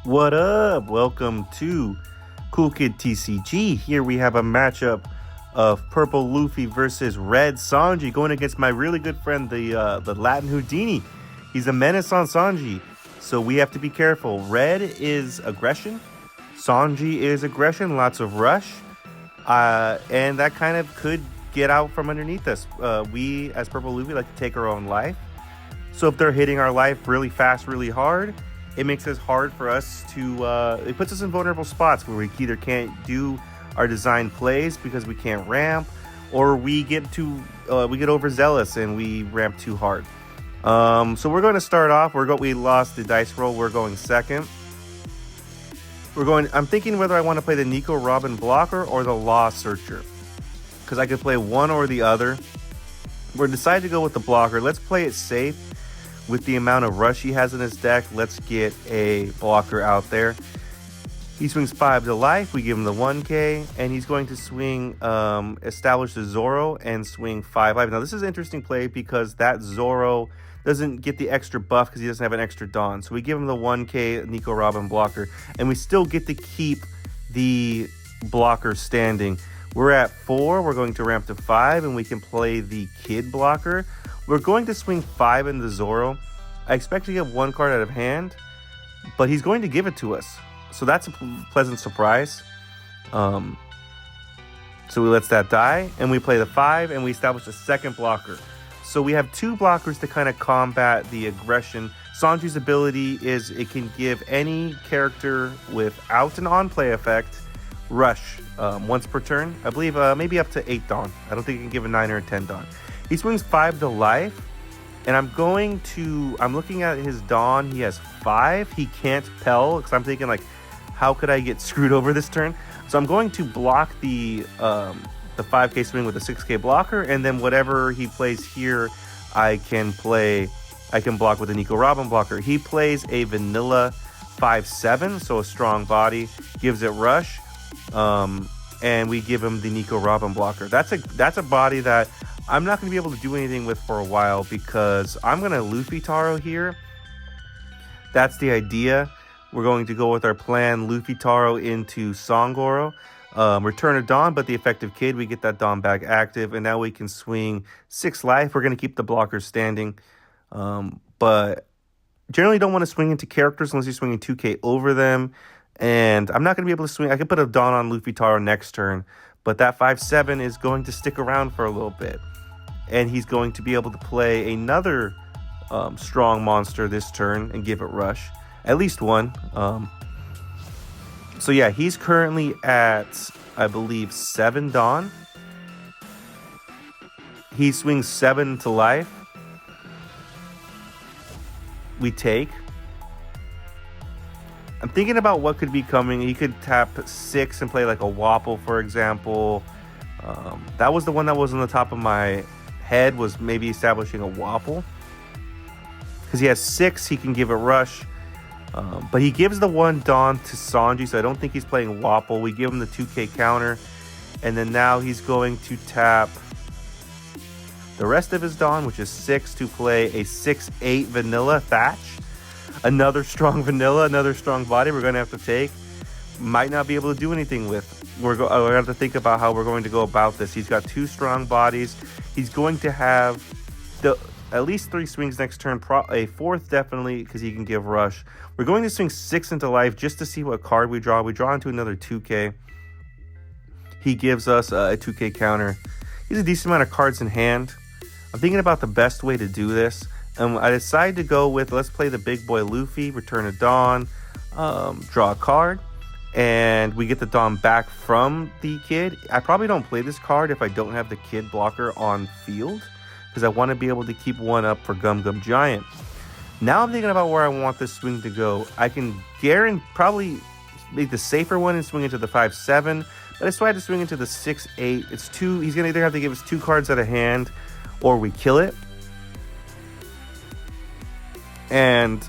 What up? Welcome to Cool Kid TCG. Here we have a matchup of Purple Luffy versus Red Sanji going against my really good friend, the Latin Houdini. He's a menace on Sanji, so we have to be careful. Red is aggression, Sanji is aggression, lots of rush, and that kind of could get out from underneath us. We, as Purple Luffy, like to take our own life. So if they're hitting our life really fast, really hard, it makes it hard for us to, it puts us in vulnerable spots where we either can't do our design plays because we can't ramp, or we get overzealous and we ramp too hard. So we're going to start off. We lost the dice roll. We're going second. I'm thinking whether I want to play the Nico Robin blocker or the Law Searcher, because I could play one or the other. We're decided to go with the blocker. Let's play it safe. With the amount of rush he has in his deck, let's get a blocker out there. He swings 5 to life. We give him the 1k, and he's going to swing, establish the Zoro and swing 5 life. Now, this is an interesting play because that Zoro doesn't get the extra buff because he doesn't have an extra Dawn. So we give him the 1k Nico Robin blocker, and we still get to keep the blocker standing. We're at 4. We're going to ramp to 5, and we can play the Kid blocker. We're going to swing 5 in the Zoro. I expect to get 1 card out of hand, but he's going to give it to us. So that's a pleasant surprise. So we let that die, and we play the 5, and we establish a second blocker. So we have 2 blockers to kind of combat the aggression. Sanji's ability is it can give any character without an on-play effect rush once per turn. I believe maybe up to 8 Dawn. I don't think it can give a 9 or a 10 Dawn. He swings 5 to life, and I'm looking at his Dawn. He has 5. He can't Pell, because I'm thinking, like, how could I get screwed over this turn? So I'm going to block the 5k swing with a 6k blocker, and then whatever he plays here, I can block with a Nico Robin blocker. He plays a vanilla 5/7, so a strong body, gives it rush, and we give him the Nico Robin blocker. That's a body that I'm not going to be able to do anything with for a while because I'm going to Luffy Taro here. That's the idea. We're going to go with our plan, Luffy Taro into Songoro. Return a Dawn, but the effective Kid, we get that Dawn back active, and now we can swing 6 life. We're going to keep the blockers standing, but generally don't want to swing into characters unless you're swinging 2k over them, and I'm not going to be able to swing. I could put a Dawn on Luffy Taro next turn, but that 5/7 is going to stick around for a little bit. And he's going to be able to play another strong monster this turn and give it rush. At least one. So yeah, he's currently at, I believe, 7 Dawn. He swings 7 to life. We take. I'm thinking about what could be coming. He could tap 6 and play like a Wapple, for example. That was the one that was on the top of my head, was maybe establishing a Wapple, because he has 6. He can give a rush, but he gives the 1 Dawn to Sanji, so I don't think he's playing Wapple. We give him the 2k counter, and then now he's going to tap the rest of his Dawn, which is 6, to play a 6/8 vanilla Thatch. Another strong vanilla, another strong body we're going to have to take. Might not be able to do anything with. We're going to have to think about how we're going to go about this. He's got 2 strong bodies. He's going to have at least 3 swings next turn, a 4th definitely, because he can give rush. We're going to swing 6 into life just to see what card we draw. We draw into another 2k. He gives us a 2k counter. He has a decent amount of cards in hand. I'm thinking about the best way to do this. I decided to go with, let's play the big boy Luffy, return a Dawn, draw a card, and we get the Dawn back from the Kid. I probably don't play this card if I don't have the Kid blocker on field, because I want to be able to keep 1 up for Gum Gum Giant. Now I'm thinking about where I want this swing to go. I can probably make the safer one and swing into the 5/7, but I still had to swing into the 6/8. It's 2. He's going to either have to give us 2 cards out of hand, or we kill it. And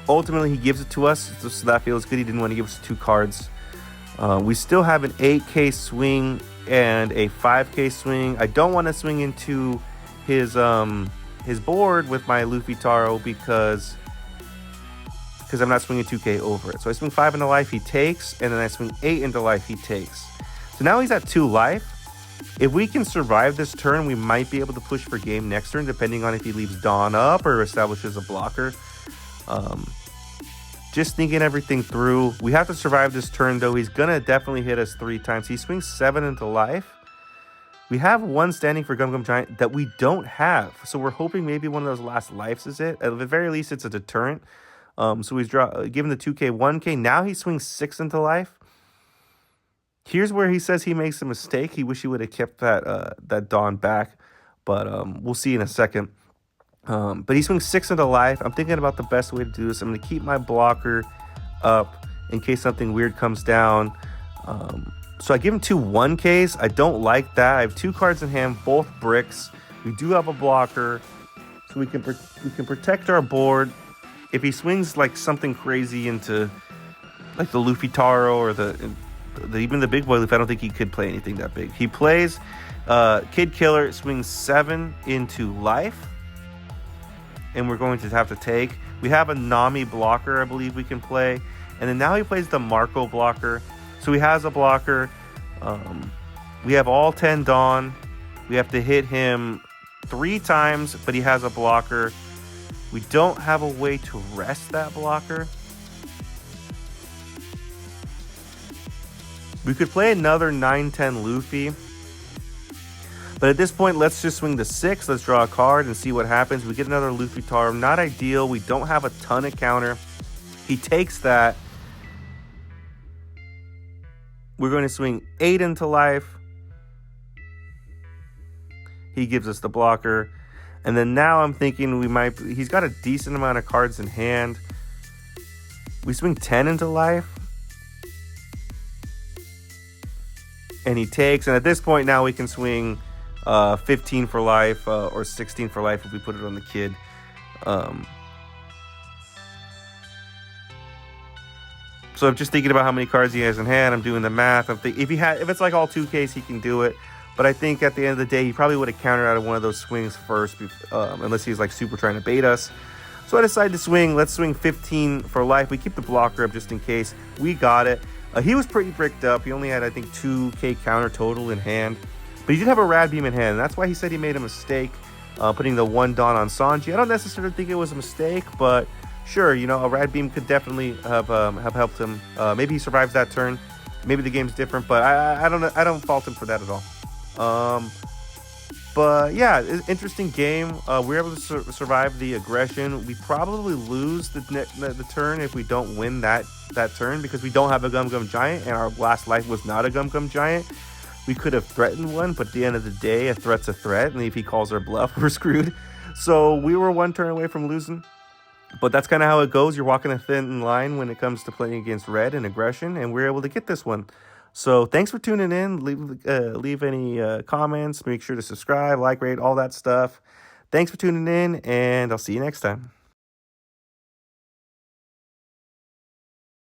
ultimately, he gives it to us, so that feels good. He didn't want to give us 2 cards. We still have an 8k swing and a 5k swing. I don't want to swing into his board with my Luffy Taro because because I'm not swinging 2k over it. So I swing 5 into life, he takes, and then I swing 8 into life, he takes. So now he's at 2 life. If we can survive this turn, we might be able to push for game next turn, depending on if he leaves Dawn up or establishes a blocker. Just thinking everything through. We have to survive this turn, though. He's going to definitely hit us 3 times. He swings 7 into life. We have 1 standing for Gum Gum Giant that we don't have. So we're hoping maybe one of those last lives is it. At the very least, it's a deterrent. So he's given the 2k, 1k. Now he swings 6 into life. Here's where he says he makes a mistake. He wish he would have kept that Dawn back. But we'll see in a second. But he swings 6 into life. I'm thinking about the best way to do this. I'm going to keep my blocker up in case something weird comes down. So I give him 2 1Ks. I don't like that. I have 2 cards in hand, both bricks. We do have a blocker, so we can protect our board. If he swings like something crazy into like the Luffy Taro or even the big boy Luffy, I don't think he could play anything that big. He plays Kid Killer, swings 7 into life. And we're going to have to take. We have a Nami blocker, I believe we can play. And then now he plays the Marco blocker. So he has a blocker. We have all 10 Dawn. We have to hit him 3 times, but he has a blocker. We don't have a way to rest that blocker. We could play another 9-10 Luffy. But at this point, let's just swing the 6. Let's draw a card and see what happens. We get another Luffy Taro. Not ideal. We don't have a ton of counter. He takes that. We're going to swing 8 into life. He gives us the blocker. And then now I'm thinking he's got a decent amount of cards in hand. We swing 10 into life. And he takes. And at this point now we can swing 15 for life or 16 for life if we put it on the kid. So I'm just thinking about how many cards he has in hand. I'm doing the math. If it's like all 2Ks, he can do it. But I think at the end of the day, he probably would have countered out of one of those swings first, unless he's like super trying to bait us. So I decided to swing. Let's swing 15 for life. We keep the blocker up just in case. We got it. He was pretty bricked up. He only had, I think, 2K counter total in hand. But he did have a Rad Beam in hand. And that's why he said he made a mistake putting the 1 Dawn on Sanji. I don't necessarily think it was a mistake, but sure, a Rad Beam could definitely have helped him. Maybe he survives that turn. Maybe the game's different, but I don't know. I don't fault him for that at all. But yeah, interesting game. We're able to survive the aggression. We probably lose the turn if we don't win that turn because we don't have a Gum Gum Giant, and our last life was not a Gum Gum Giant. We could have threatened one, but at the end of the day, a threat's a threat, and if he calls our bluff, we're screwed. So we were 1 turn away from losing. But that's kind of how it goes. You're walking a thin line when it comes to playing against Red and aggression, and we're able to get this one. So thanks for tuning in. Leave any comments. Make sure to subscribe, like, rate, all that stuff. Thanks for tuning in, and I'll see you next time.